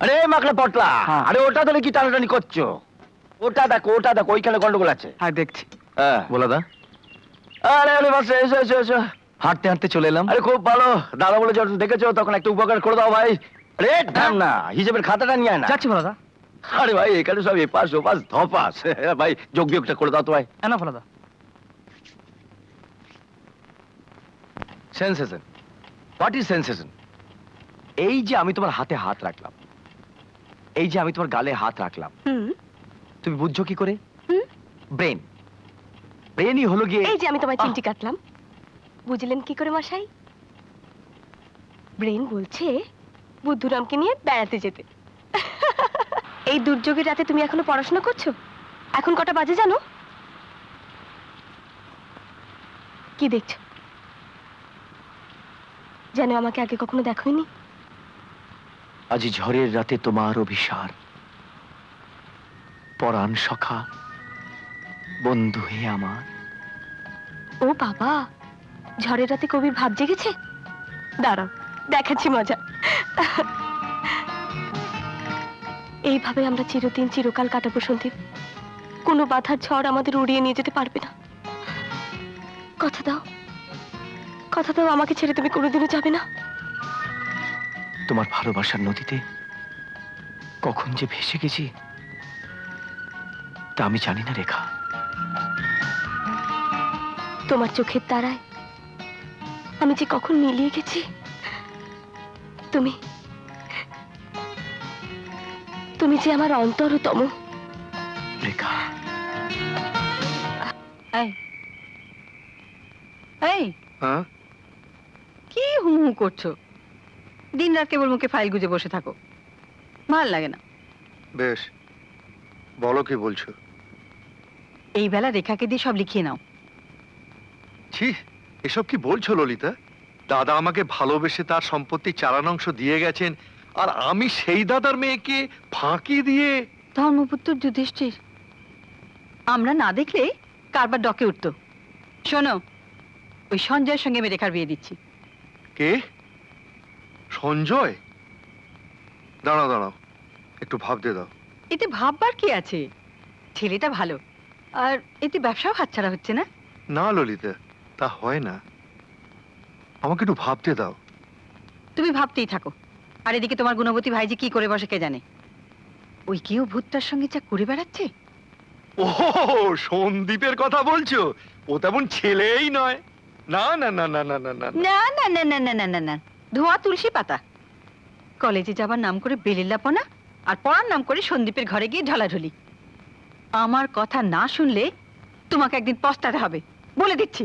আরে মাকড়া পটলা, আরে ওটা ধরে কি টানাটানি করছো? ওটা দেখো ওইখানে গন্ডগোল আছে। হ্যাঁ দেখছি। হ্যাঁ বলো দা, আরে আরে বাস এসো এসো এসো। হাঁটতে হাঁটতে চলে এলাম। আরে খুব ভালো, দাদা বলে যখন দেখেছো তখন একটা উপকার করে দাও ভাই। আরে দাম না, হিসেবের খাতাটা নিয়ে আয় না। যাচ্ছি বলো দা। আরে ভাই এখানে সব এপাশ ওপাশ ধপাস, ভাই যোগ বিয়োগটা করে দাও তো ভাই। না বলো দা। Sensation, what is sensation? এই যে আমি তোমার হাতে হাত রাখলাম, এই যে আমি তোমার গালে হাত রাখলাম, তুমি বুঝছো কি করে? ব্রেন, ব্রেনই হলো গিয়ে। এই যে আমি তোমায় চিমটি কাটলাম, বুঝলেন কি করে মশাই? ব্রেন বলছে বুদ্ধুরামকে নিয়ে বেড়াতে যেতে। এই দুর্যোগের রাতে তুমি এখনো পড়াশোনা করছো? এখন কটা বাজে জানো? কি দেখছো? যেন আমাকে আগে কখনো দেখোইনি। আজি ঝড়ের রাতে তোমার অভিসার, পরাণ সখা বন্ধু হে আমার। ও বাবা, ঝড়ের রাতে কবির ভাব জেগেছে। দাঁড়াও দেখাচ্ছি মজা। এইভাবে আমরা চিরদিন চিরকাল কাটাবো সন্দীপ। কোনো বাধার ঝড় আমাদের উড়িয়ে নিয়ে যেতে পারবে না। কথা দাও, কথা দাও, আমাকে ছেড়ে তুমি কোনোদিনও যাবে না। তোমার ভালোবাসার নদীতে কখন যে ভেসে গেছি তা আমি জানি না রেখা। তোমার চোখের তারায় আমি যে কখন মিলিয়ে গেছি। তুমি তুমি যে আমার অন্তরতম রেখা। এই হ্যাঁ, কি হু হু করছো? দিন রাত কেবল মুখে ফাইল গুজে বসে থাকো, ভাল লাগে না। বেশ, বলো কি বলছো? এই বেলা রেখাকে দিয়ে সব লিখিয়ে নাও। ছি, এসব কি বলছো ললিতা? দাদা আমাকে ভালোবেসে তার সম্পত্তি 4 দিয়ে গেছেন, আর আমি সেই দাদার মেয়েকে ফাঁকি দিয়ে। ধর্মপুত্র যুধিষ্ঠির, আমরা না দেখলে কারবার ডকে উঠতো। শোনো, ওই সঞ্জয়ের সঙ্গে আমি রেখার বিয়ে দিচ্ছি। কে? সঞ্জয়? দাঁড়াও দাঁড়াও, একটু ভাবতে দাও। এতে ভাববার কি আছে? ছেলেটা ভালো, আর এতে ব্যবসাও হাতছাড়া হচ্ছে না। না ললিতা, তা হয় না, আমাকে একটু ভাবতে দাও। তুমি ভাবতেই থাকো, আর এদিকে তোমার গুণবতী ভাই যে কি করে বসে কে জানে। ওই কেউ ভূতটার সঙ্গে যা করে বেড়াচ্ছে। ও, সন্দীপের কথা বলছো? ও তেমন ছেলেই নয়। না না না না না না না না না না না না না না না, ধোয়া তুলসী পাতা। কলেজে যাবার নাম করে বেলিল্লাপনা, আর পড়ার নাম করে সন্দীপের ঘরে গিয়ে ঢলাঢলি। আমার কথা না শুনলে তোমাকে একদিন পস্তাতে হবে, বলে দিচ্ছি।